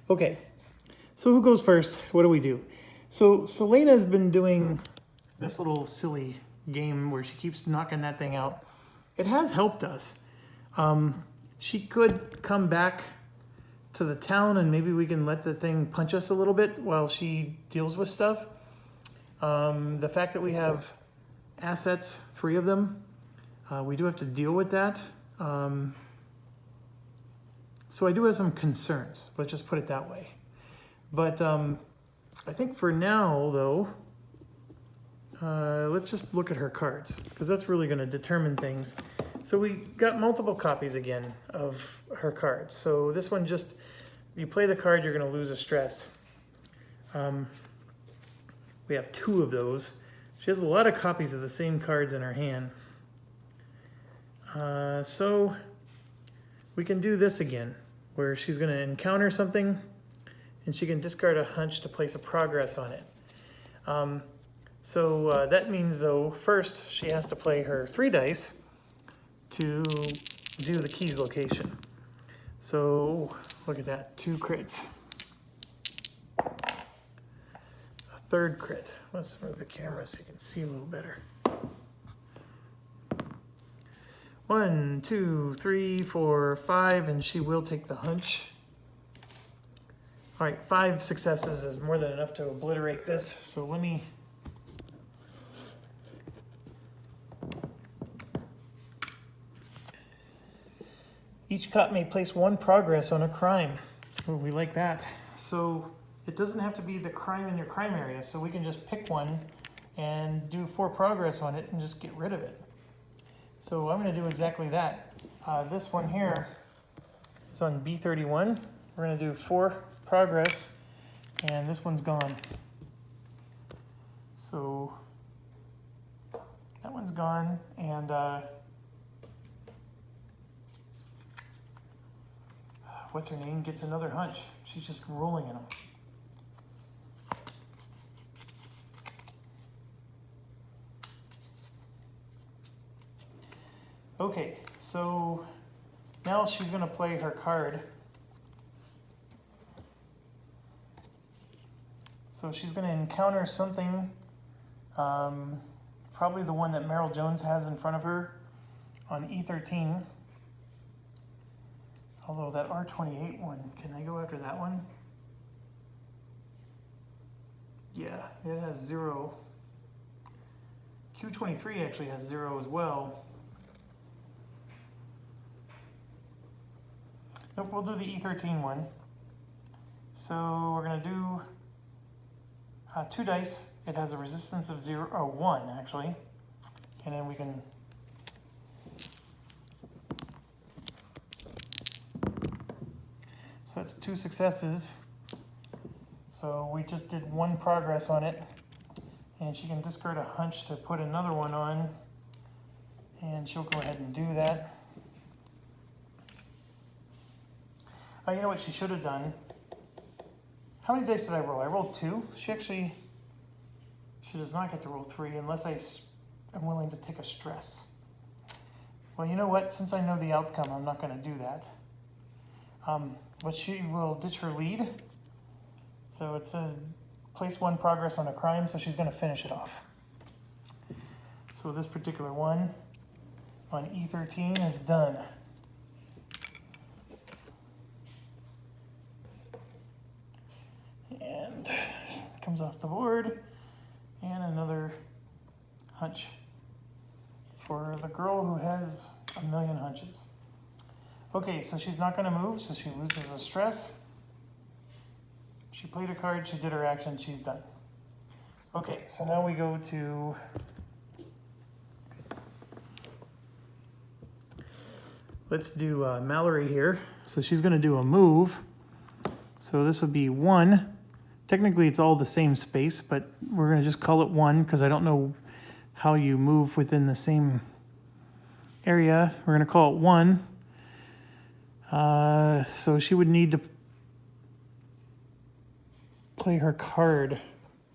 Okay, so who goes first? What do we do? So Selena's been doing this little silly game where she keeps knocking that thing out. It has helped us. She could come back to the town and maybe we can let the thing punch us a little bit while she deals with stuff. The fact that we have assets, 3 of them, we do have to deal with that. So I do have some concerns, let's just put it that way. But I think for now, though, let's just look at her cards, because that's really going to determine things. So we got multiple copies again of her cards. So this one just, you play the card, you're going to lose a stress. We have 2 of those. She has a lot of copies of the same cards in her hand. So we can do this again, where she's going to encounter something and she can discard a hunch to place a progress on it. So that means, though, first she has to play her 3 dice to do the key's location. So look at that, 2 crits. A 3rd crit. Let's move the camera so you can see a little better. 1, 2, 3, 4, 5, and she will take the hunch. All right, 5 successes is more than enough to obliterate this. So let me... Each cop may place 1 progress on a crime. Oh, we like that. So it doesn't have to be the crime in your crime area. So we can just pick one and do 4 progress on it and just get rid of it. So I'm going to do exactly that. This one here is on B31. We're going to do 4 progress, and this one's gone. So that one's gone, and what's her name gets another hunch. She's just rolling in them. Okay, so now she's going to play her card. So she's going to encounter something, probably the one that Meryl Jones has in front of her on E13. Although that R28 one, can I go after that one? Yeah, it has 0. Q23 actually has 0 as well. Nope, we'll do the E13 one. So we're going to do 2 dice. It has a resistance of 0, or 1 actually. And then we can... So that's 2 successes. So we just did 1 progress on it. And she can discard a hunch to put another one on. And she'll go ahead and do that. You know what she should have done? How many dice did I roll? I rolled 2. She does not get to roll 3 unless I am willing to take a stress. Well, you know what? Since I know the outcome, I'm not going to do that. But she will ditch her lead. So it says place 1 progress on a crime, so she's going to finish it off. So this particular one on E13 is done. And comes off the board, and another hunch for the girl who has a million hunches. Okay, so she's not going to move, so she loses a stress. She played a card, she did her action, she's done. Okay, so now we go to... Let's do Mallory here. So she's going to do a move. So this would be 1. Technically, it's all the same space, but we're going to just call it 1 because I don't know how you move within the same area. We're going to call it 1. So she would need to play her card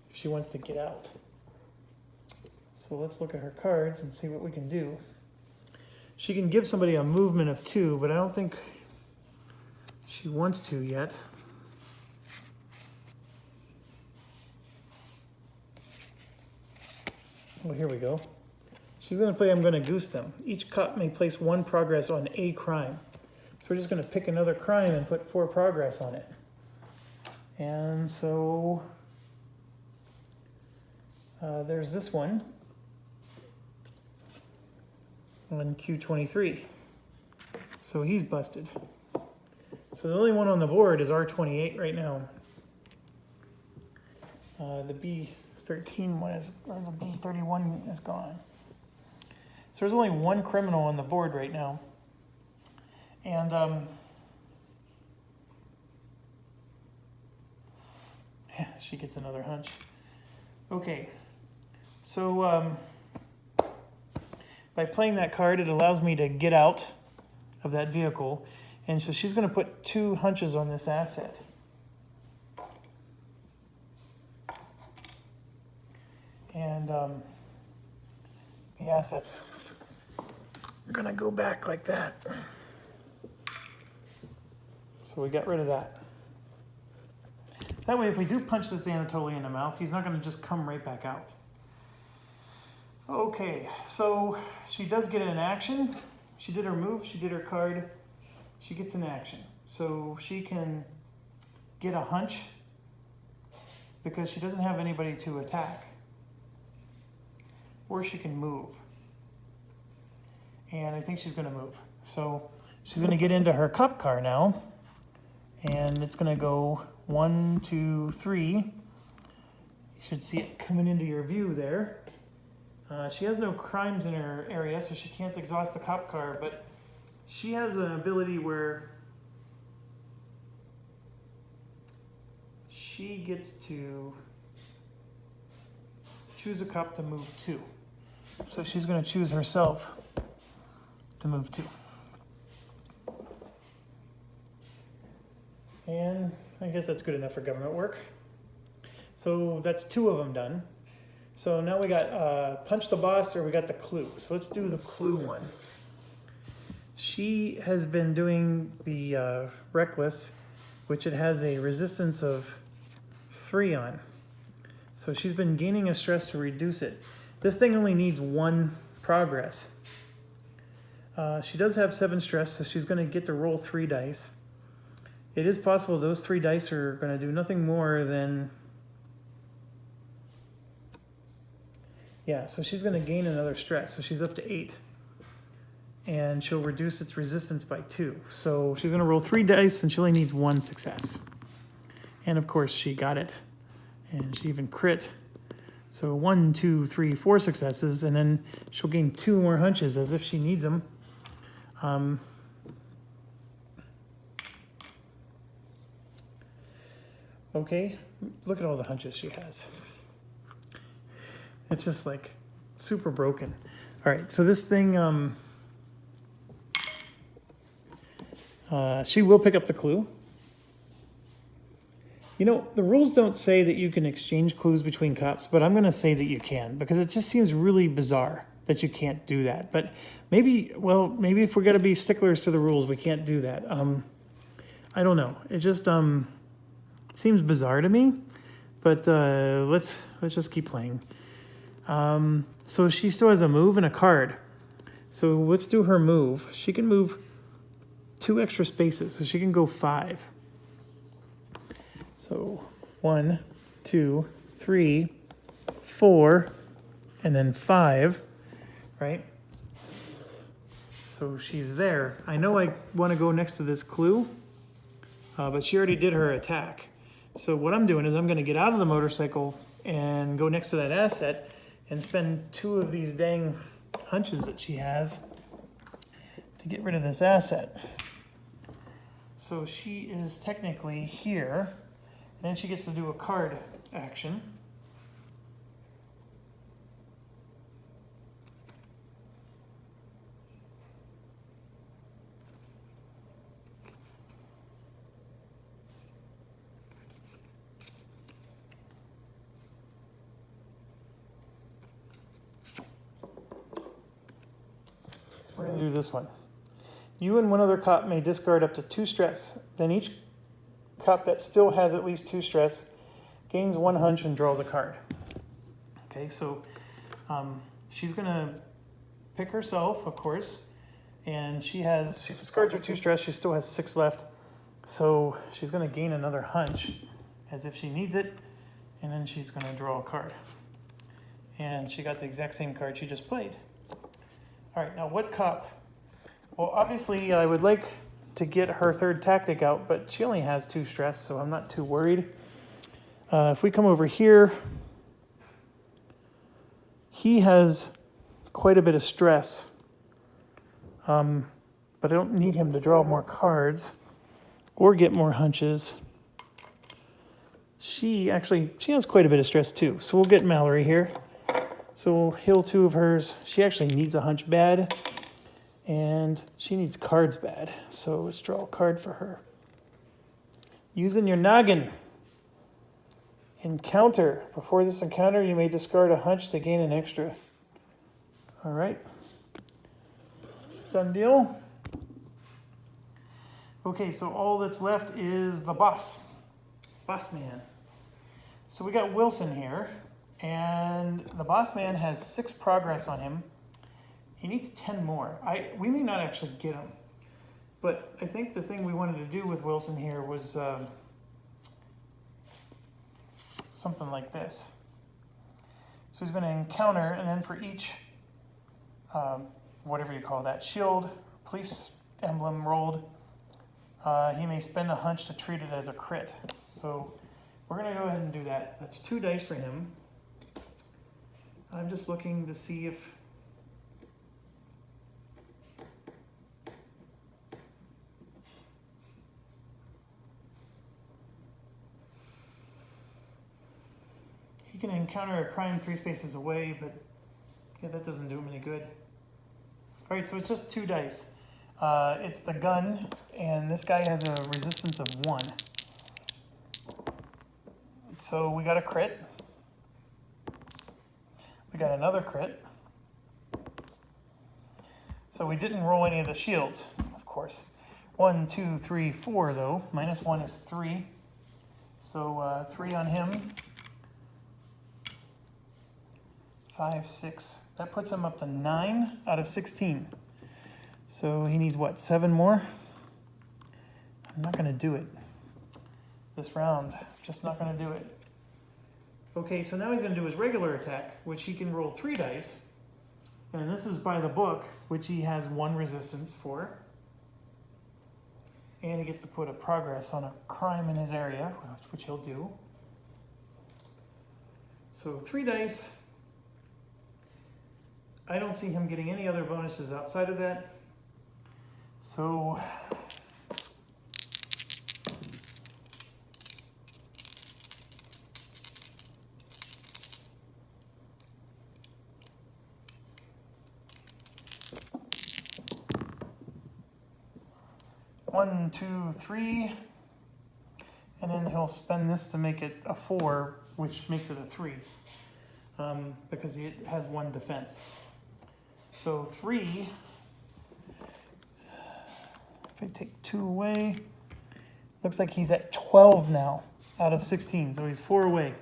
if she wants to get out. So let's look at her cards and see what we can do. She can give somebody a movement of 2, but I don't think she wants to yet. well, here we go. She's going to play I'm going to goose them. Each cup may place 1 progress on a crime. So we're just going to pick another crime and put 4 progress on it. And so there's this one on Q23. So he's busted. So the only one on the board is R28 right now. The B13 one is, or the B31 is gone. So there's only 1 criminal on the board right now. And she gets another hunch. Okay, so by playing that card, it allows me to get out of that vehicle. And so she's going to put 2 hunches on this asset. And the assets are going to go back like that. So we got rid of that. That way, if we do punch this Anatoly in the mouth, he's not going to just come right back out. Okay, so she does get an action. She did her move, she did her card. She gets an action. So she can get a hunch because she doesn't have anybody to attack. Or she can move. And I think she's going to move. So she's going to get into her cup car now. And it's going to go 1, 2, 3. You should see it coming into your view there. She has no crimes in her area, so she can't exhaust the cop car, but she has an ability where she gets to choose a cup to move to. So she's going to choose herself to move to. And I guess that's good enough for government work. So that's 2 of them done. So now we got punch the boss, or we got the clue. So let's do the clue one. She has been doing the reckless, which it has a resistance of 3 on. So she's been gaining a stress to reduce it. This thing only needs 1 progress. She does have 7 stress, so she's going to get to roll 3 dice. It is possible those 3 dice are going to do nothing more than... Yeah, so she's going to gain another stress. So she's up to 8. And she'll reduce its resistance by 2. So she's going to roll 3 dice, and she only needs 1 success. And of course, she got it. And she even crit. So 1, 2, 3, 4 successes, and then she'll gain 2 more hunches as if she needs them. Okay, look at all the hunches she has. It's just like super broken. All right, so this thing, she will pick up the clue. You know, the rules don't say that you can exchange clues between cops, but I'm going to say that you can, because it just seems really bizarre that you can't do that. But maybe, well, maybe if we're going to be sticklers to the rules, we can't do that. I don't know. It just seems bizarre to me, but let's just keep playing. So she still has a move and a card. So let's do her move. She can move 2 extra spaces, so she can go 5. So 1, 2, 3, 4, and then 5, right? So she's there. I know I want to go next to this clue, but she already did her attack. So what I'm doing is I'm going to get out of the motorcycle and go next to that asset and spend 2 of these dang hunches that she has to get rid of this asset. So she is technically here. And then she gets to do a card action. We're going to do this one. You and 1 other cop may discard up to 2 stress. Then each cop that still has at least 2 stress gains 1 hunch and draws a card. Okay, so She's gonna pick herself, of course, and she discards her 2 stress. She still has 6 left, so she's gonna gain another hunch as if she needs it, and then she's gonna draw a card. And she got the exact same card she just played. All right, now what cop? Well, obviously I would like to get her 3rd tactic out, but she only has 2 stress, so I'm not too worried. If we come over here, he has quite a bit of stress, but I don't need him to draw more cards or get more hunches. She has quite a bit of stress too, so we'll get Mallory here. So we'll heal 2 of hers. She actually needs a hunch bad, and she needs cards bad, so let's draw a card for her. Using your noggin. Encounter. Before this encounter, you may discard a hunch to gain an extra. All right. It's a done deal. Okay, so all that's left is the boss. Boss man. So we got Wilson here, and the boss man has 6 progress on him. He needs 10 more. We may not actually get him, but I think the thing we wanted to do with Wilson here was something like this. So he's going to encounter, and then for each, whatever you call that, shield, police emblem rolled, he may spend a hunch to treat it as a crit. So we're going to go ahead and do that. That's 2 dice for him. I'm just looking to see if he can encounter a crime 3 spaces away, but yeah, that doesn't do him any good. All right, so it's just 2 dice. It's the gun, and this guy has a resistance of 1. So we got a crit. We got another crit. So we didn't roll any of the shields, of course. 1, 2, 3, 4 though. Minus 1 is 3. So 3 on him. 5, 6. That puts him up to 9 out of 16. So he needs what, 7 more? I'm not gonna do it this round. Just not gonna do it. Okay, so now he's gonna do his regular attack, which he can roll 3 dice. And this is by the book, which he has 1 resistance for. And he gets to put a progress on a crime in his area, which he'll do. So 3 dice. I don't see him getting any other bonuses outside of that. So one, 2, 3, and then he'll spend this to make it a 4, which makes it a 3, because it has 1 defense. So 3, if I take 2 away, looks like he's at 12 now out of 16, so he's 4 away.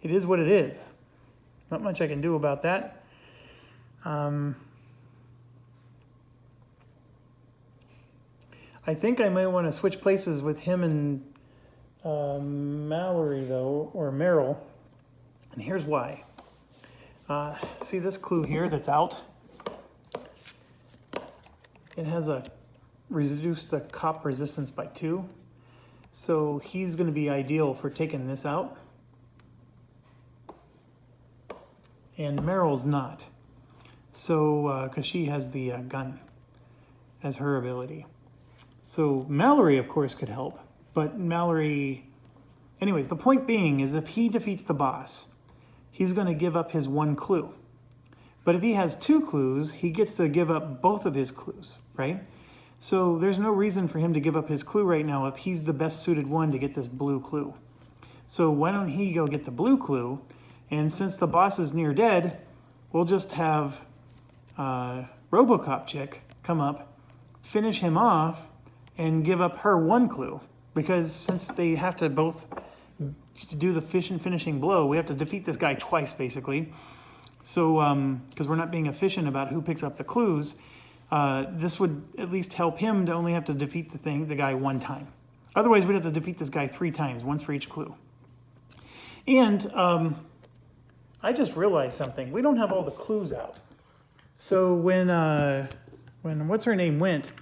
It is what it is. Not much I can do about that. I think I might want to switch places with him and Mallory, though, or Meryl. And here's why. See this clue here that's out? It has reduced the cop resistance by 2. So he's going to be ideal for taking this out. And Meryl's not. So, because she has the gun as her ability. So Mallory, of course, could help. But Mallory... Anyways, the point being is if he defeats the boss, he's going to give up his 1 clue. But if he has 2 clues, he gets to give up both of his clues, right? So there's no reason for him to give up his clue right now if he's the best suited one to get this blue clue. So why don't he go get the blue clue? And since the boss is near dead, we'll just have RoboCop chick come up, finish him off, and give up her 1 clue. Because since they have to both to do the finishing blow, we have to defeat this guy twice, basically. So, because we're not being efficient about who picks up the clues, this would at least help him to only have to defeat the guy one time. Otherwise, we'd have to defeat this guy 3 times, once for each clue. And I just realized something. We don't have all the clues out. So when what's her name went,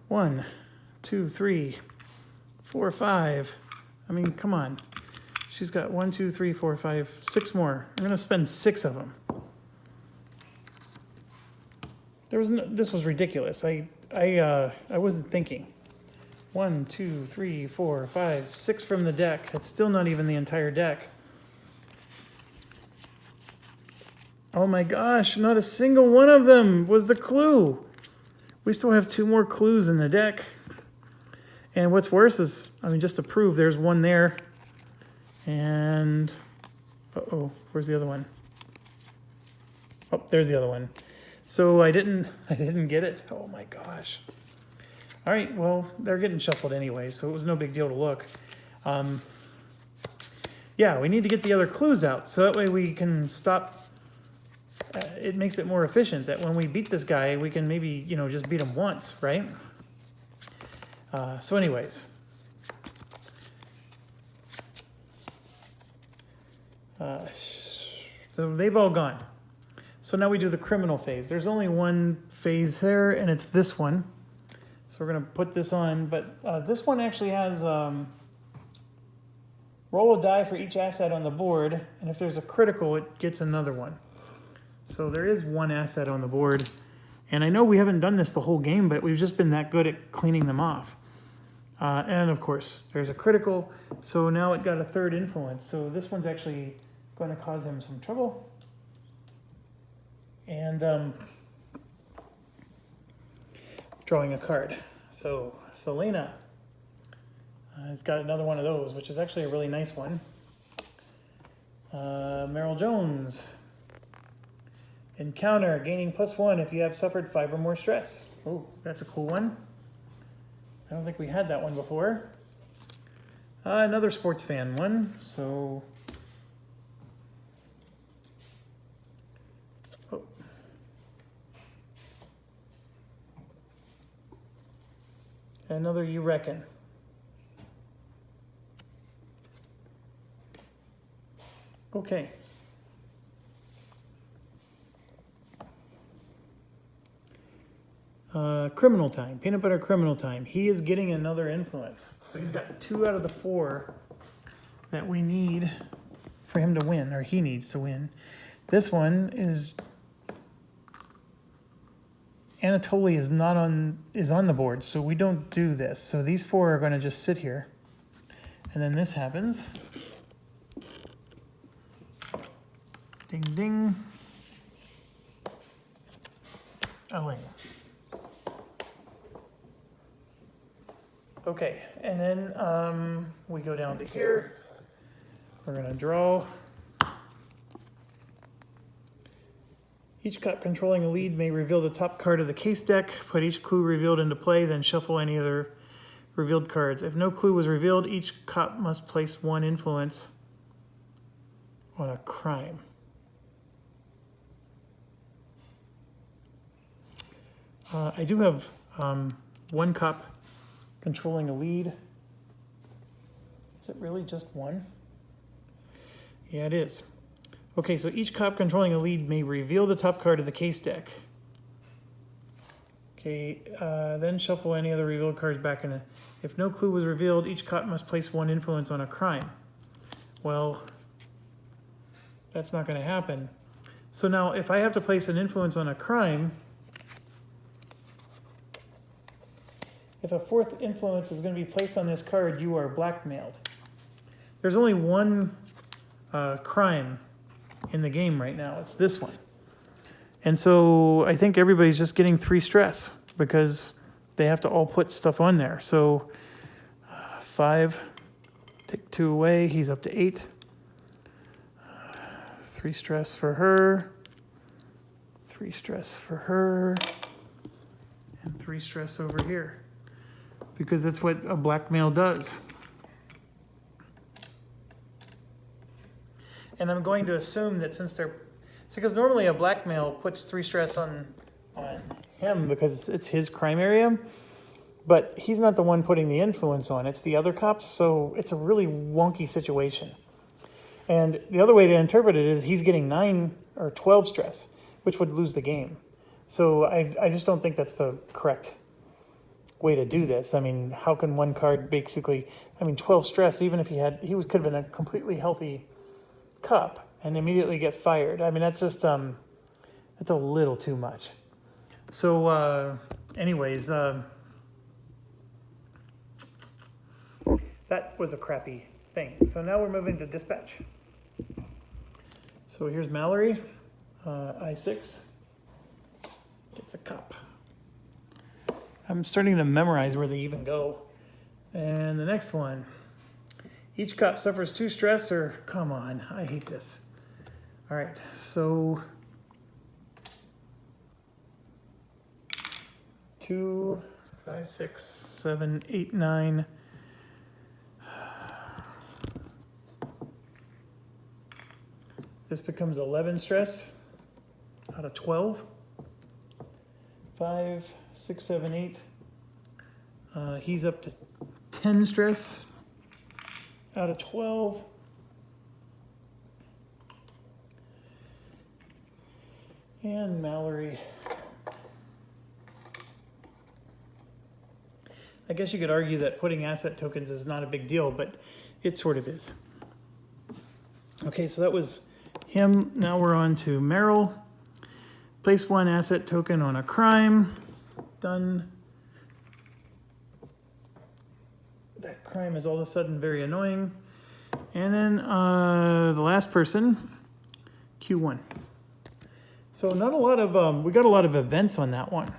1, 2, 3, 4, 5. I mean, come on. She's got 1, 2, 3, 4, 5, 6 more. I'm gonna spend 6 of them. This was ridiculous. I wasn't thinking. 1, 2, 3, 4, 5, 6 from the deck. It's still not even the entire deck. Oh my gosh, not a single one of them was the clue. We still have 2 more clues in the deck. And what's worse is, I mean, just to prove, there's one there. And, uh-oh, where's the other one? Oh, there's the other one. So I didn't get it. Oh my gosh. All right, well, they're getting shuffled anyway, so it was no big deal to look. Yeah, we need to get the other clues out, so that way we can stop. It makes it more efficient that when we beat this guy, we can maybe, you know, just beat him once, right? So anyways. So they've all gone. So now we do the criminal phase. There's only one phase there, and it's this one. So we're going to put this on, but this one actually has roll a die for each asset on the board, and if there's a critical, it gets another one. So there is one asset on the board, and I know we haven't done this the whole game, but we've just been that good at cleaning them off. And of course, there's a critical, so now it got a 3rd influence. So this one's actually going to cause him some trouble. And drawing a card. So Selena has got another one of those, which is actually a really nice one. Meryl Jones. Encounter, gaining +1 if you have suffered 5 or more stress. Oh, that's a cool one. I don't think we had that one before. Another sports fan one, so... Oh. Another you reckon. Okay. Criminal time, peanut butter criminal time. He is getting another influence. So he's got 2 out of the 4 that we need for him to win, or he needs to win. This one is Anatoly is on the board, so we don't do this. So these 4 are going to just sit here. And then this happens. Ding ding. Ling. Okay, and then we go down to here. We're going to draw. Each cup controlling a lead may reveal the top card of the case deck. Put each clue revealed into play, then shuffle any other revealed cards. If no clue was revealed, each cup must place 1 influence on a crime. I do have 1 cup controlling a lead. Is it really just 1? Yeah, it is. Okay, so each cup controlling a lead may reveal the top card of the case deck. Okay, then shuffle any other revealed cards back in. If no clue was revealed, each cup must place 1 influence on a crime. Well, that's not going to happen. So now, if I have to place an influence on a crime, if a 4th influence is going to be placed on this card, you are blackmailed. There's only 1 crime in the game right now. It's this one. And so I think everybody's just getting 3 stress because they have to all put stuff on there. So 5, take 2 away. He's up to 8. 3 stress for her. 3 stress for her. And 3 stress over here. Because that's what a blackmail does. And I'm going to assume that since they're, because normally a blackmail puts 3 stress on him because it's his crime area, but he's not the one putting the influence on, it's the other cops, so it's a really wonky situation. And the other way to interpret it is he's getting 9 or 12 stress, which would lose the game. So I just don't think that's the correct way to do this. I mean, how can one card basically, 12 stress, even if he could have been a completely healthy cop and immediately get fired. I mean, that's just, that's a little too much. So anyways, that was a crappy thing. So now we're moving to dispatch. So here's Mallory, I6, gets a cop. I'm starting to memorize where they even go. And the next one, each cop suffers 2 stress, or come on, I hate this. All right, so 2, 5, 6, 7, 8, 9. This becomes 11 stress out of 12. 5, 6, 7, 8. He's up to 10 stress out of 12. And Mallory. I guess you could argue that putting asset tokens is not a big deal, but it sort of is. Okay, so that was him. Now we're on to Merrill. Place 1 asset token on a crime. Done. That crime is all of a sudden very annoying. And then the last person, Q1. So not a lot of, we got a lot of events on that one.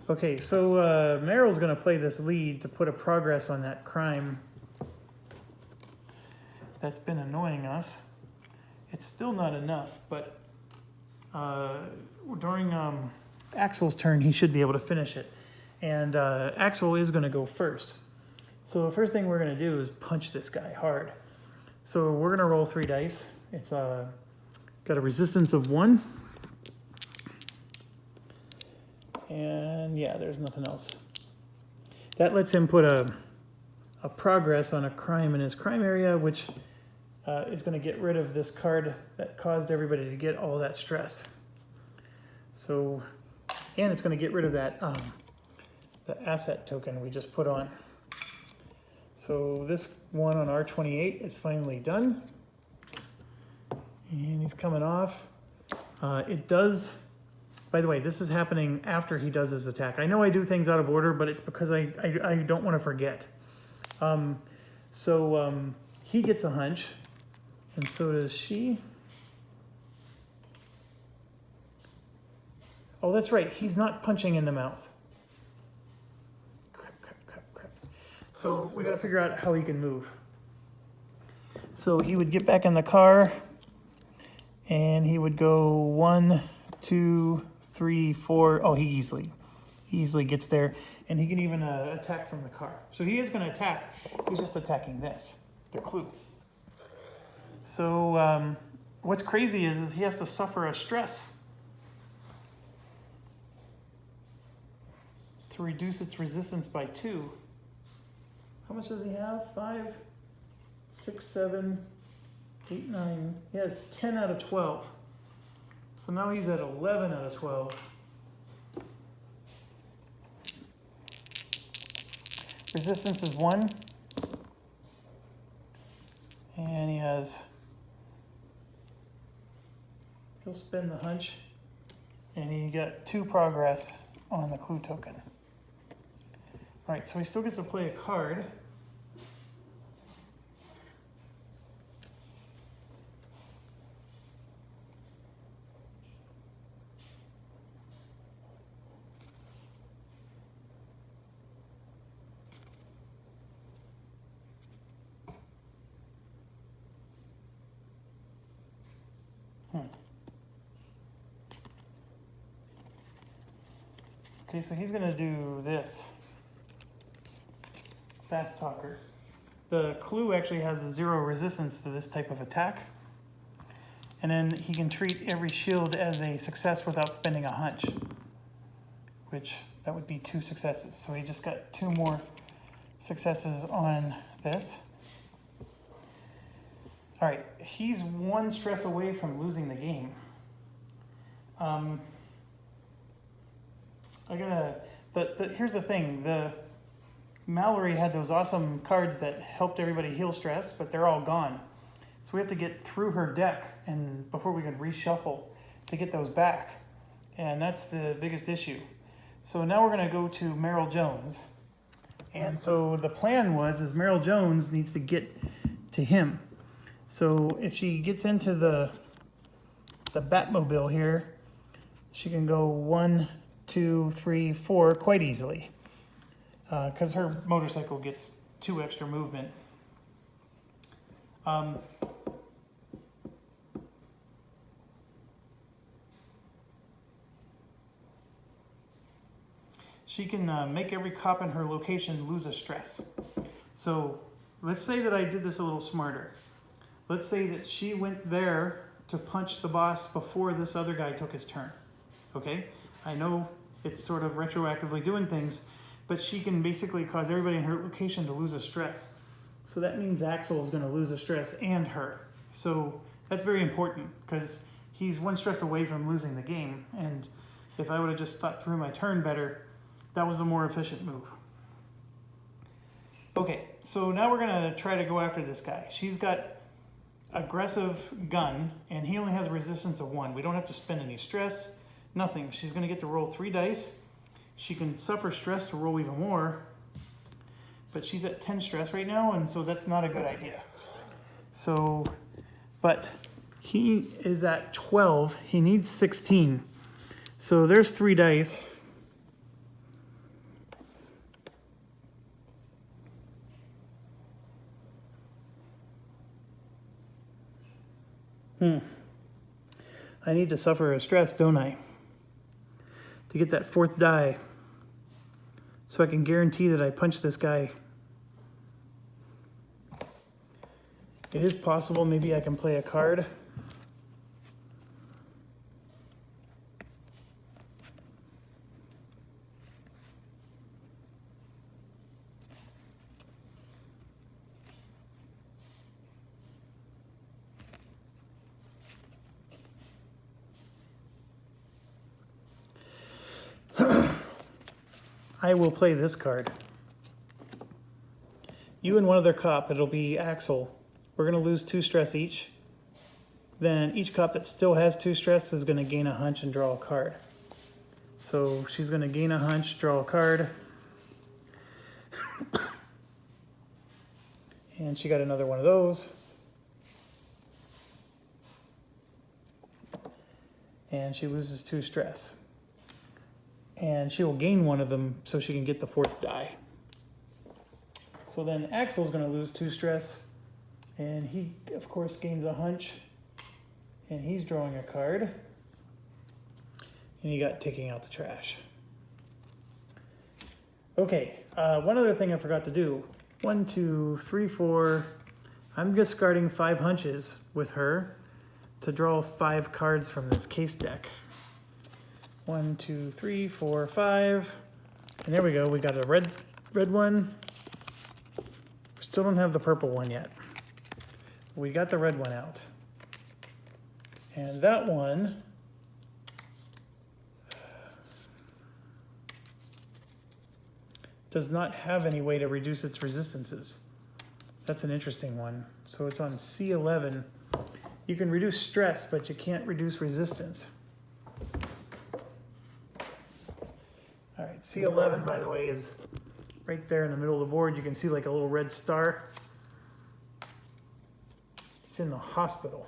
Okay, so Merrill's gonna play this lead to put a progress on that crime that's been annoying us. It's still not enough, but during Axel's turn, he should be able to finish it. And Axel is gonna go first. So the first thing we're gonna do is punch this guy hard. So we're gonna roll 3 dice. It's got a resistance of 1. And yeah, there's nothing else. That lets him put a progress on a crime in his crime area, which is going to get rid of this card that caused everybody to get all that stress. So, and it's going to get rid of that the asset token we just put on. So this one on R28 is finally done. And he's coming off. It does... By the way, this is happening after he does his attack. I know I do things out of order, but it's because I don't want to forget. He gets a hunch, and so does she. Oh, that's right. He's not punching in the mouth. Crap. So we got to figure out how he can move. So he would get back in the car, and he would go 1, 2, 3, 4. Oh, he easily gets there, and he can even attack from the car. So he is going to attack. He's just attacking this, the clue. So what's crazy is he has to suffer a stress to reduce its resistance by 2. How much does he have? 5, 6, 7, 8, 9. He has 10 out of 12. So now he's at 11 out of 12. Resistance is 1. And he'll spin the hunch. And he got 2 progress on the clue token. All right, so he still gets to play a card. Okay, so he's gonna do this. Fast talker. The clue actually has a 0 resistance to this type of attack. And then he can treat every shield as a success without spending a hunch, which that would be 2 successes. So he just got 2 more successes on this. All right, he's 1 stress away from losing the game. Here's the thing, Mallory had those awesome cards that helped everybody heal stress, but they're all gone. So we have to get through her deck and before we can reshuffle to get those back. And that's the biggest issue. So now we're gonna go to Meryl Jones. And so the plan is Meryl Jones needs to get to him. So if she gets into the Batmobile here, she can go 1, 2, 3, 4 quite easily. Because her motorcycle gets 2 extra movement. She can make every cop in her location lose a stress. So let's say that I did this a little smarter. Let's say that she went there to punch the boss before this other guy took his turn. Okay? I know it's sort of retroactively doing things, but she can basically cause everybody in her location to lose a stress. So that means Axel is going to lose a stress and her. So that's very important because he's 1 stress away from losing the game. And if I would have just thought through my turn better, that was the more efficient move. Okay, so now we're going to try to go after this guy. She's got aggressive gun and he only has a resistance of 1. We don't have to spend any stress, nothing. She's going to get to roll 3 dice. She can suffer stress to roll even more, but she's at 10 stress right now, and so that's not a good idea. So, but he is at 12. He needs 16. So there's 3 dice. I need to suffer a stress, don't I? To get that 4th die. So I can guarantee that I punch this guy. It is possible maybe I can play a card. I will play this card. You and one other cop, it'll be Axel. We're going to lose 2 stress each. Then each cop that still has 2 stress is going to gain a hunch and draw a card. So she's going to gain a hunch, draw a card. And she got another one of those. And she loses 2 stress. And she will gain 1 of them so she can get the 4th die. So then Axel's going to lose 2 stress, and he, of course, gains a hunch, and he's drawing a card, and he got taking out the trash. Okay, one other thing I forgot to do. 1, 2, 3, 4. I'm discarding 5 hunches with her to draw 5 cards from this case deck. 1, 2, 3, 4, 5. And there we go. We got a red one. We still don't have the purple one yet. We got the red one out. And that one does not have any way to reduce its resistances. That's an interesting one. So it's on C11. You can reduce stress, but you can't reduce resistance. All right, C11, by the way, is right there in the middle of the board. You can see like a little red star. It's in the hospital.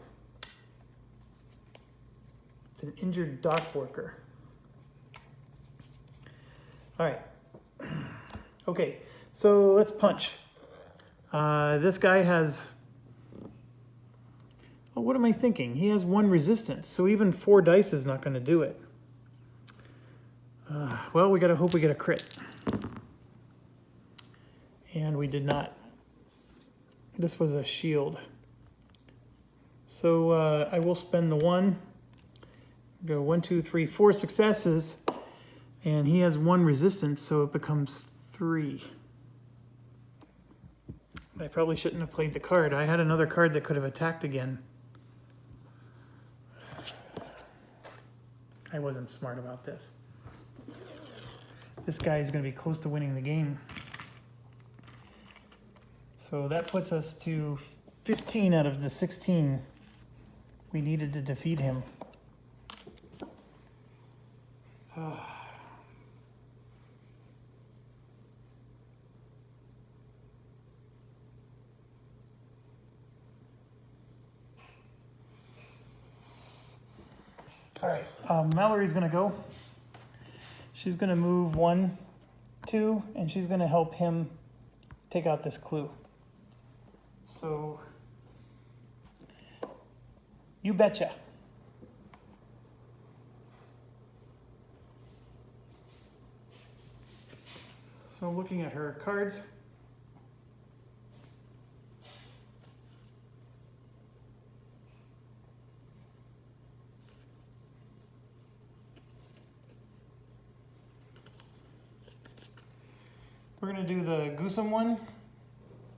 It's an injured dock worker. All right. Okay, so let's punch. This guy has, oh, what am I thinking? He has 1 resistance, so even 4 dice is not going to do it. Well, we gotta hope we get a crit. And we did not. This was a shield. So I will spend the 1. Go 1, 2, 3, 4 successes, and he has 1 resistance, so it becomes 3. I probably shouldn't have played the card. I had another card that could have attacked again. I wasn't smart about this. This guy is going to be close to winning the game. So that puts us to 15 out of the 16 we needed to defeat him. All right, Mallory's gonna go. She's gonna move 1, 2, and she's gonna help him take out this clue. So, you betcha. So looking at her cards. We're going to do the gruesome one.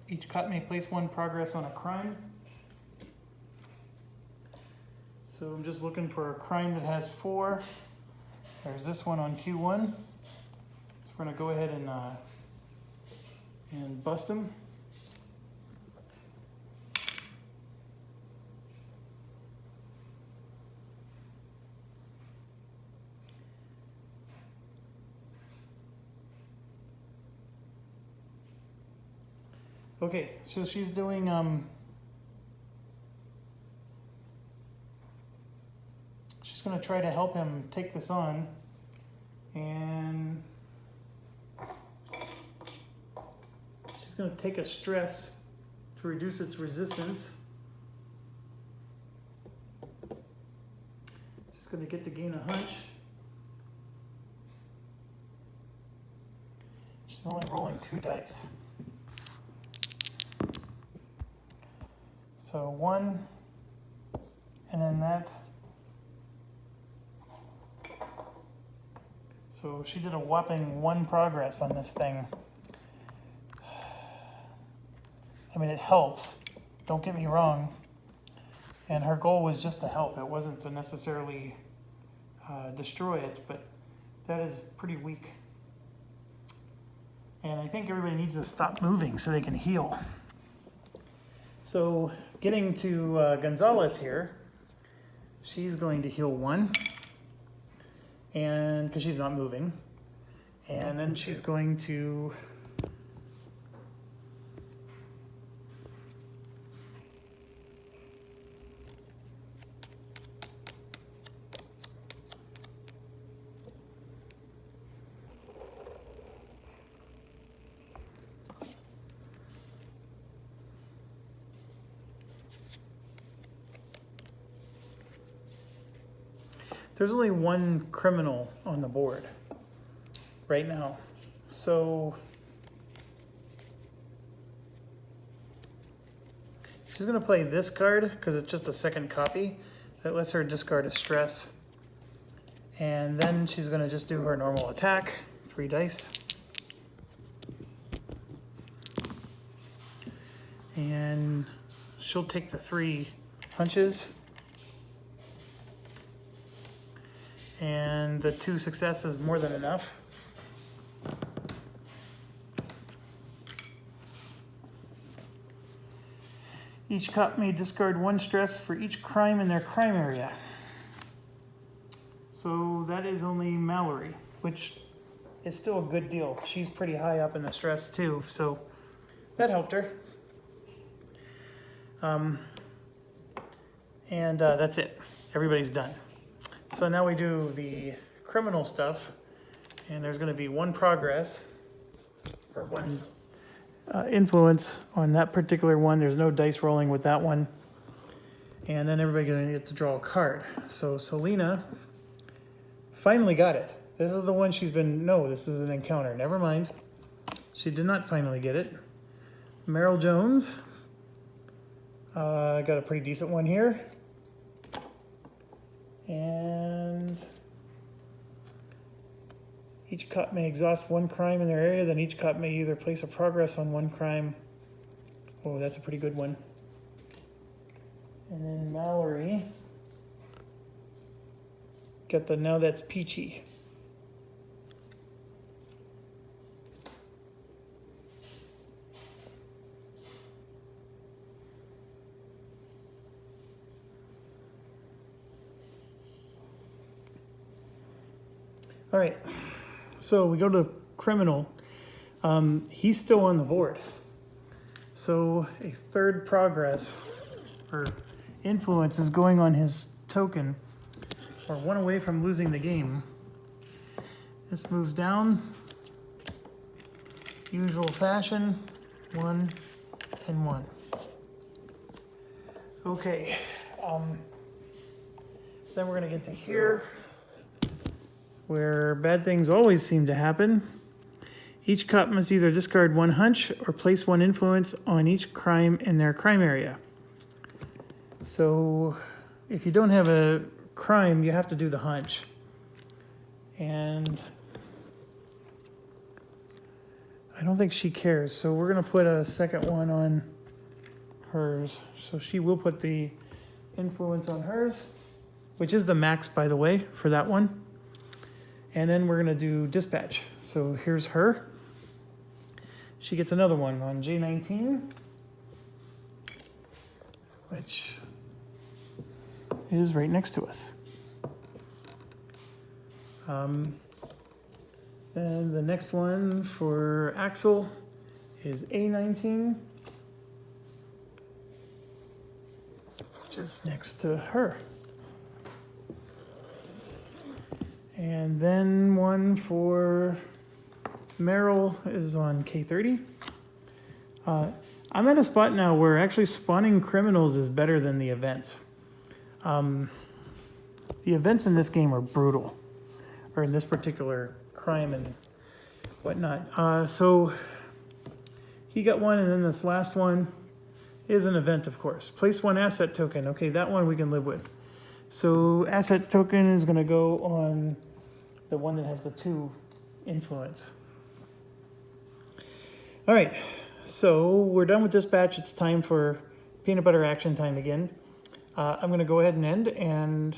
Each cut may place 1 progress on a crime. So I'm just looking for a crime that has 4. There's this one on Q1. So we're going to go ahead and bust them. Okay, so she's doing she's going to try to help him take this on, and she's going to take a stress to reduce its resistance. She's going to get to gain a hunch. She's only rolling 2 dice. So 1, and then that. So she did a whopping 1 progress on this thing. I mean, it helps, don't get me wrong. And her goal was just to help. It wasn't to necessarily destroy it, but that is pretty weak. And I think everybody needs to stop moving so they can heal. So getting to Gonzalez here, she's going to heal 1, and because she's not moving, and then she's going to there's only 1 criminal on the board right now. So she's going to play this card because it's just a second copy. That lets her discard a stress. And then she's going to just do her normal attack, 3 dice. And she'll take the 3 punches. And the 2 successes more than enough. Each cop may discard 1 stress for each crime in their crime area. So that is only Mallory, which is still a good deal. She's pretty high up in the stress too, so that helped her. That's it. Everybody's done. So now we do the criminal stuff, and there's going to be 1 progress, or 1 influence on that particular one. There's no dice rolling with that one. And then everybody's going to get to draw a card. So Selena finally got it. This is the one she's been, no, this is an encounter. Never mind. She did not finally get it. Meryl Jones got a pretty decent one here. And each cop may exhaust one crime in their area, then each cop may either place a progress on one crime. Oh, that's a pretty good one. And then Mallory. Got the now that's peachy. All right, so we go to criminal. He's still on the board. So a third progress or influence is going on his token, or one away from losing the game. This moves down, usual fashion, 1 and 1. Okay, then we're gonna get to here, where bad things always seem to happen. Each cop must either discard one hunch or place one influence on each crime in their crime area. So if you don't have a crime, you have to do the hunch. And I don't think she cares, so we're gonna put a second one on hers. So she will put the influence on hers, which is the max, by the way, for that one. And then we're gonna do dispatch. So here's her. She gets another one on J19, which is right next to us. Then the next one for Axel is A19, which is next to her. And then one for Meryl is on K30. I'm at a spot now where actually spawning criminals is better than the events. The events in this game are brutal, or in this particular crime and whatnot. So he got one, and then this last one is an event, of course. Place one asset token. Okay, that one we can live with. So asset token is going to go on the one that has the 2 influence. All right, so we're done with dispatch. It's time for peanut butter action time again. I'm going to go ahead and end, and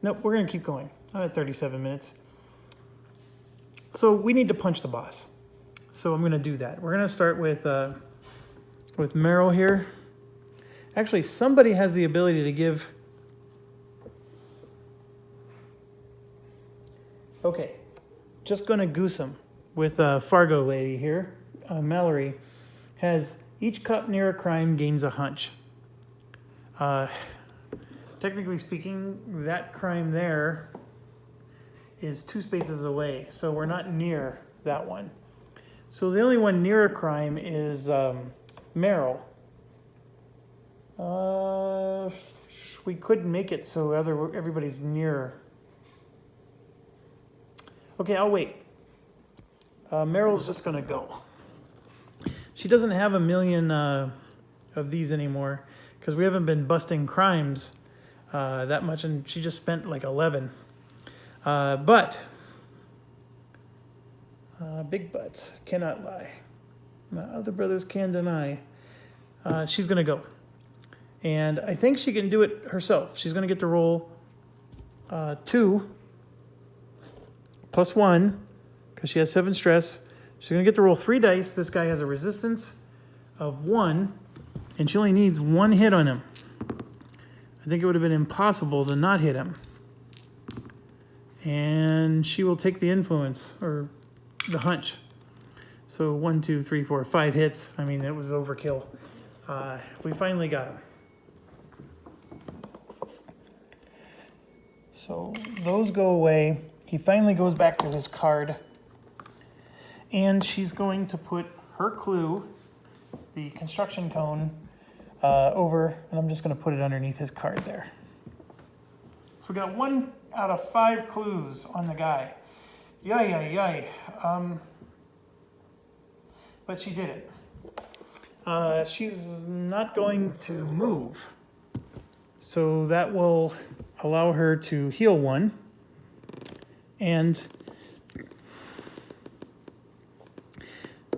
nope, we're going to keep going. I'm at 37 minutes. So we need to punch the boss. So I'm going to do that. We're going to start with Meryl here. Actually, somebody has the ability to give. Okay, just going to goose him with Fargo lady here. Mallory has each cop near a crime gains a hunch. Technically speaking, that crime there is 2 spaces away, so we're not near that one. So the only one near a crime is Meryl. We couldn't make it so everybody's near. Okay, I'll wait. Meryl's just gonna go. She doesn't have a million of these anymore because we haven't been busting crimes that much, and she just spent like 11. But big butts cannot lie. My other brothers can deny. She's gonna go, and I think she can do it herself. She's gonna get to roll 2 plus 1 because she has 7 stress. She's going to get to roll 3 dice. This guy has a resistance of 1, and she only needs 1 hit on him. I think it would have been impossible to not hit him. And she will take the influence, or the hunch. So 1, 2, 3, 4, 5 hits. I mean, it was overkill. We finally got him. So those go away. He finally goes back to his card. And she's going to put her clue, the construction cone, over, and I'm just going to put it underneath his card there. So we got 1 out of 5 clues on the guy. Yay. But she did it. She's not going to move. So that will allow her to heal one. And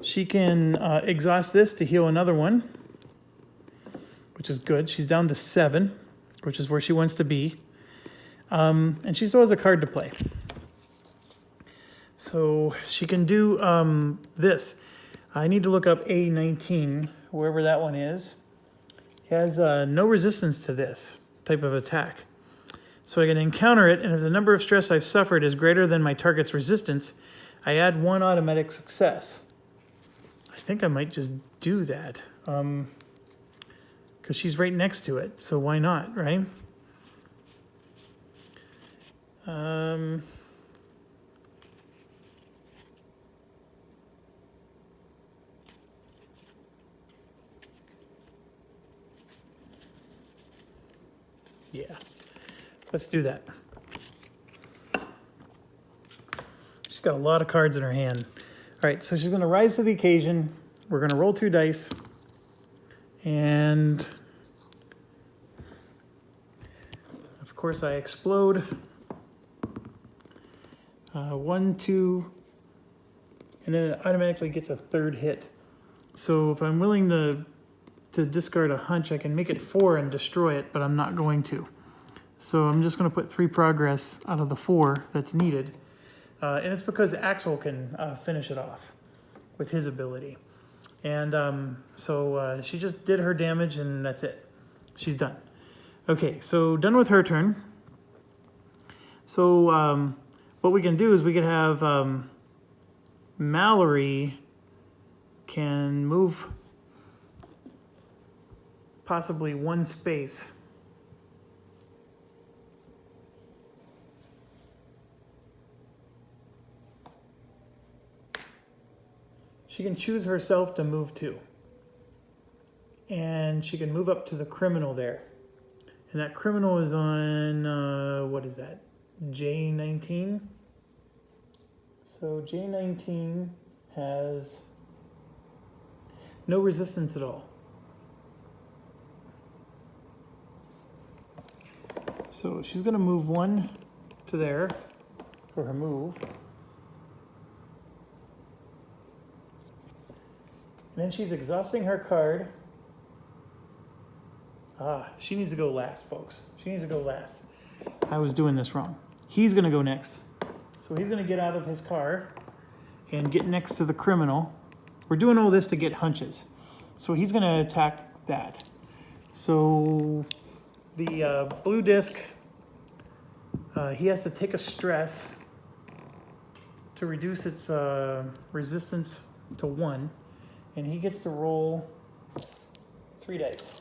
she can exhaust this to heal another one, which is good. She's down to 7, which is where she wants to be. And she still has a card to play. So she can do this. I need to look up A19, wherever that one is. It has no resistance to this type of attack. So I can encounter it, and if the number of stress I've suffered is greater than my target's resistance, I add 1 automatic success. I think I might just do that. Because she's right next to it, so why not, right? Yeah, let's do that. She's got a lot of cards in her hand. All right, so she's going to rise to the occasion. We're going to roll 2 dice. And of course I explode. 1, 2, and then it automatically gets a 3rd hit. So if I'm willing to discard a hunch, I can make it 4 and destroy it, but I'm not going to. So I'm just going to put 3 progress out of the 4 that's needed. And it's because Axel can finish it off with his ability. And so she just did her damage, and that's it. She's done. Okay, so done with her turn. So what we can do is we can have Mallory can move possibly 1 space. She can choose herself to move 2. And she can move up to the criminal there. And that criminal is on, what is that? J19. So J19 has no resistance at all. So she's going to move 1 to there for her move. And then she's exhausting her card. She needs to go last, folks. She needs to go last. I was doing this wrong. He's going to go next. So he's going to get out of his car and get next to the criminal. We're doing all this to get hunches. So he's going to attack that. So the blue disc, he has to take a stress to reduce its resistance to 1. And he gets to roll 3 dice.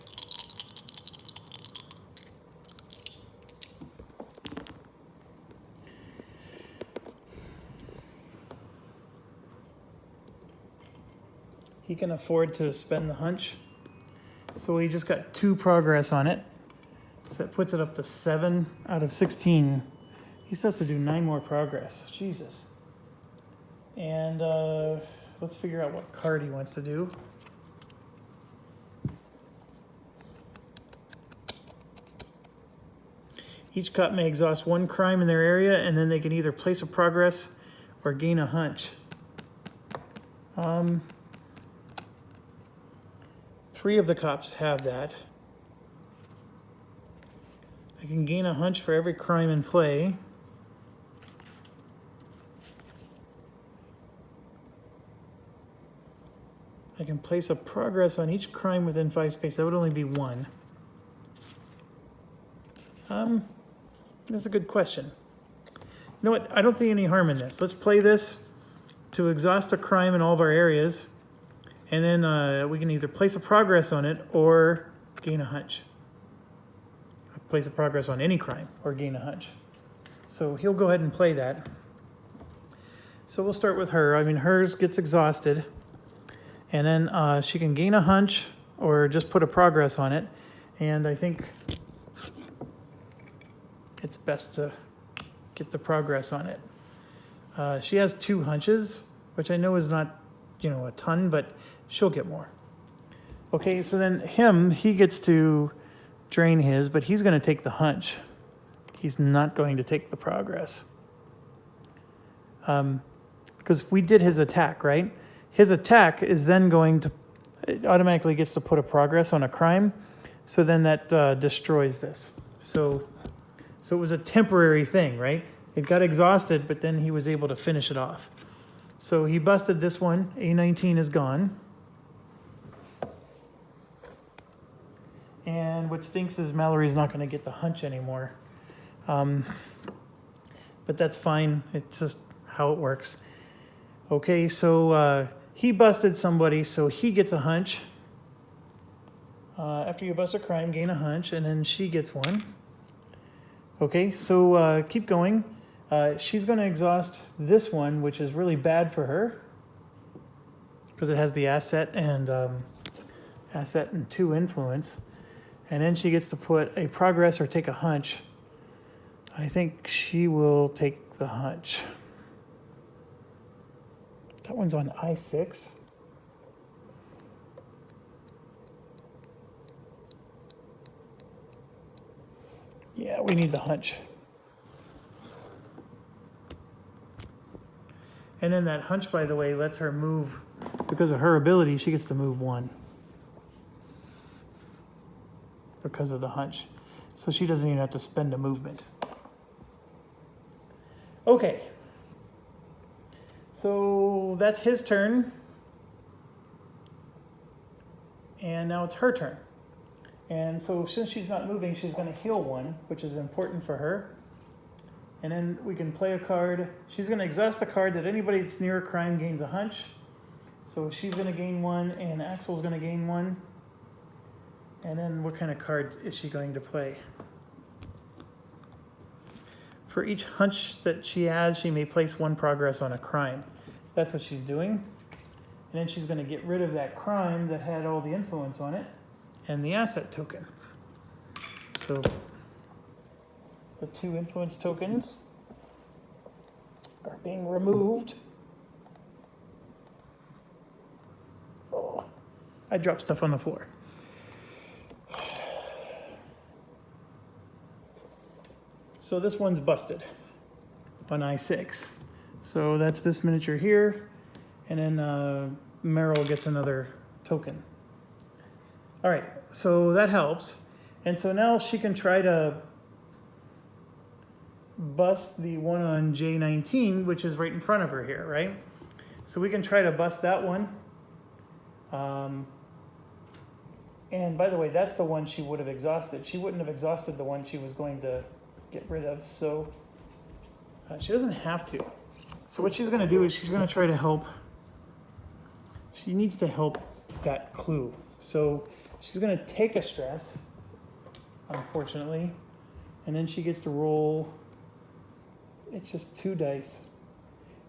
He can afford to spend the hunch. So he just got 2 progress on it. So that puts it up to 7 out of 16. He still has to do 9 more progress. Jesus. And let's figure out what card he wants to do. Each cop may exhaust 1 crime in their area, and then they can either place a progress or gain a hunch. 3 of the cops have that. I can gain a hunch for every crime in play. I can place a progress on each crime within 5 space. That would only be 1. That's a good question. You know what? I don't see any harm in this. Let's play this to exhaust a crime in all of our areas. And then we can either place a progress on it or gain a hunch. Place a progress on any crime or gain a hunch. So he'll go ahead and play that. So we'll start with her. I mean, hers gets exhausted. And then she can gain a hunch or just put a progress on it. And I think it's best to get the progress on it. She has 2 hunches, which I know is not, a ton, but she'll get more. Okay, so then he gets to drain his, but he's going to take the hunch. he's not going to take the progress. Because we did his attack, right? His attack is then going to, it automatically gets to put a progress on a crime. So then that destroys this. So it was a temporary thing, right? It got exhausted, but then he was able to finish it off. So he busted this one. A19 is gone. And what stinks is Mallory's not going to get the hunch anymore. But that's fine. It's just how it works. Okay, so he busted somebody, so he gets a hunch. After you bust a crime, gain a hunch, and then she gets one. Okay, so keep going. She's going to exhaust this one, which is really bad for her because it has the asset and 2 influence. And then she gets to put a progress or take a hunch. I think she will take the hunch. That one's on I6. Yeah, we need the hunch. And then that hunch, by the way, lets her move, because of her ability, she gets to move 1. Because of the hunch. So she doesn't even have to spend a movement. Okay. So that's his turn. And now it's her turn. And so since she's not moving, she's going to heal 1, which is important for her. And then we can play a card. She's going to exhaust a card that anybody that's near a crime gains a hunch. So she's going to gain 1, and Axel's going to gain 1. And then what kind of card is she going to play? For each hunch that she has, she may place 1 progress on a crime. That's what she's doing. And then she's going to get rid of that crime that had all the influence on it and the asset token. So the 2 influence tokens are being removed. Oh, I dropped stuff on the floor. So this one's busted on I6. So that's this miniature here. And then Meryl gets another token. All right, so that helps. And so now she can try to bust the one on J19, which is right in front of her here, right? So we can try to bust that one. And by the way, that's the one she would have exhausted. She wouldn't have exhausted the one she was going to get rid of, so she doesn't have to. So what she's going to do is she's going to try to help. She needs to help that clue. So she's going to take a stress, unfortunately, and then she gets to roll. It's just 2 dice.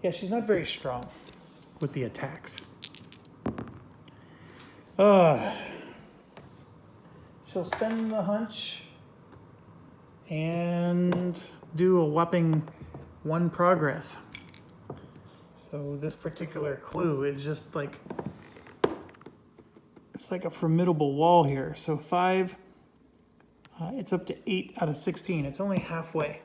Yeah, she's not very strong with the attacks. She'll spend the hunch and do a whopping 1 progress. So this particular clue is just like, it's like a formidable wall here. So 5, it's up to 8 out of 16. It's only halfway.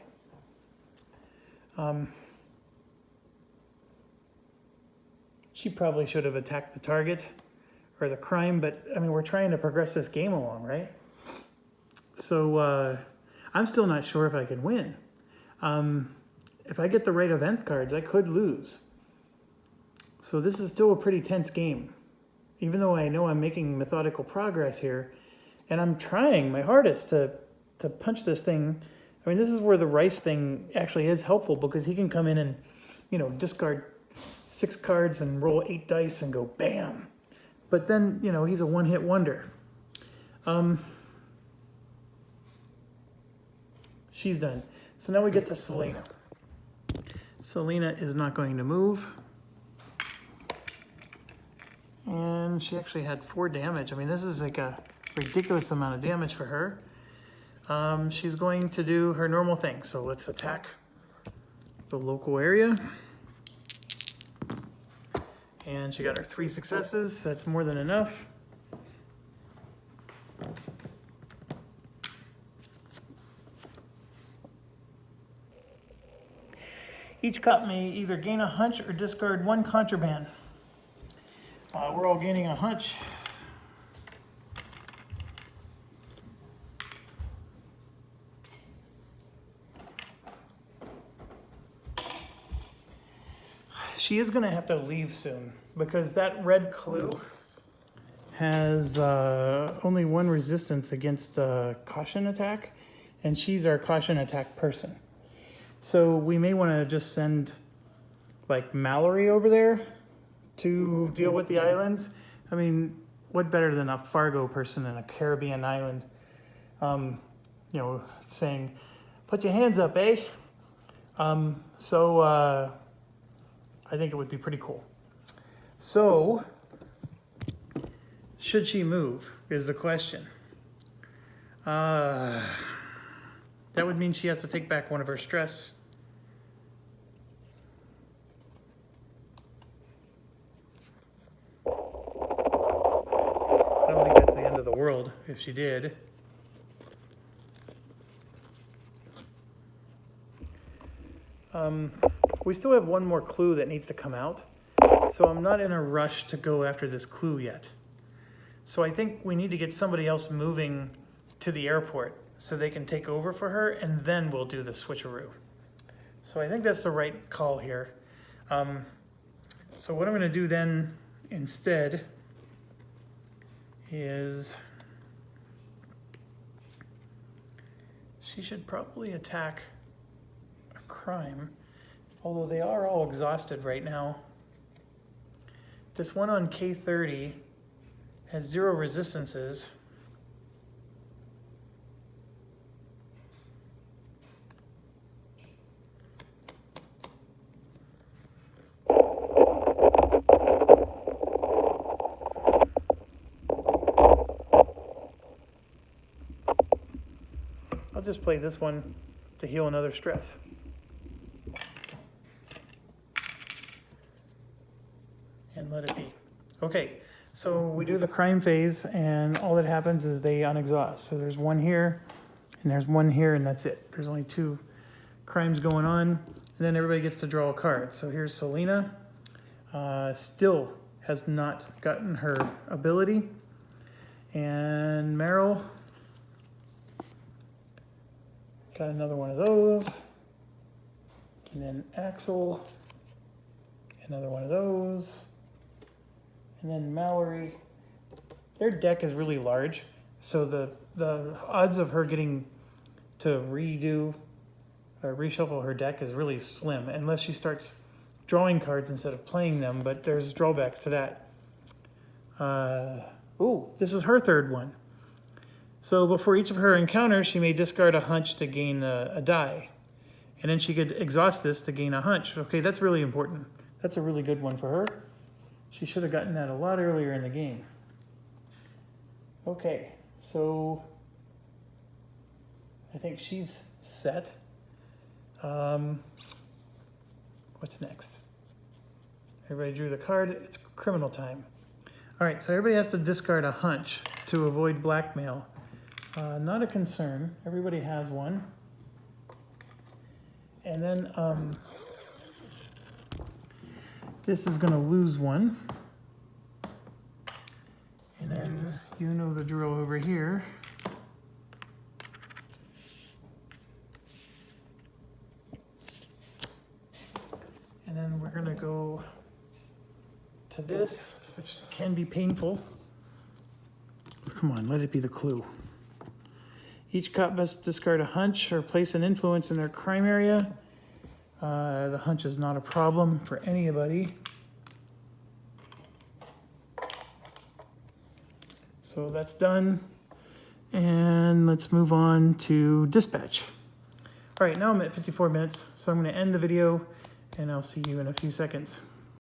She probably should have attacked the target or the crime, but I mean, we're trying to progress this game along, right? So I'm still not sure if I can win. If I get the right event cards, I could lose. So this is still a pretty tense game, even though I know I'm making methodical progress here, and I'm trying my hardest to punch this thing. I mean, this is where the Rice thing actually is helpful, because he can come in and, you know, discard 6 cards and roll 8 dice and go bam. But then, you know, he's a one-hit wonder. She's done. So now we get to Selena. Selena is not going to move. And she actually had 4 damage. I mean, this is like a ridiculous amount of damage for her. She's going to do her normal thing. So let's attack the local area. And she got her 3 successes. That's more than enough. Each cup may either gain a hunch or discard one contraband. We're all gaining a hunch. She is going to have to leave soon because that red clue has only one resistance against caution attack, and she's our caution attack person. So we may want to just send like Mallory over there to deal with the islands. I mean, what better than a Fargo person in a Caribbean island, you know, saying, put your hands up, eh? I think it would be pretty cool. So, should she move is the question. That would mean she has to take back one of her stress. I don't think that's the end of the world if she did. We still have one more clue that needs to come out, so I'm not in a rush to go after this clue yet. So I think we need to get somebody else moving to the airport so they can take over for her, and then we'll do the switcheroo. So I think that's the right call here. So what I'm going to do then instead is she should probably attack a crime, although they are all exhausted right now. This one on K30 has 0 resistances. I'll just play this one to heal another stress. And let it be. Okay, so we do the crime phase, and all that happens is they unexhaust. So there's one here, and there's one here, and that's it. There's only 2 crimes going on, and then everybody gets to draw a card. So here's Selena. Still has not gotten her ability. And Meryl got another one of those. And then Axel, another one of those. And then Mallory, their deck is really large, so the odds of her getting to redo or reshuffle her deck is really slim, unless she starts drawing cards instead of playing them, but there's drawbacks to that. Ooh, this is her 3rd one. So before each of her encounters, she may discard a hunch to gain a die. And then she could exhaust this to gain a hunch. Okay, that's really important. That's a really good one for her. She should have gotten that a lot earlier in the game. Okay, so I think she's set. What's next? Everybody drew the card. It's criminal time. All right, so everybody has to discard a hunch to avoid blackmail. Not a concern. Everybody has one. And then this is going to lose one. And then you know the drill over here. And then we're going to go to this, which can be painful. So come on, let it be the clue. Each cop must discard a hunch or place an influence in their crime area. The hunch is not a problem for anybody. So that's done. And let's move on to dispatch. All right, now I'm at 54 minutes, so I'm going to end the video, and I'll see you in a few seconds.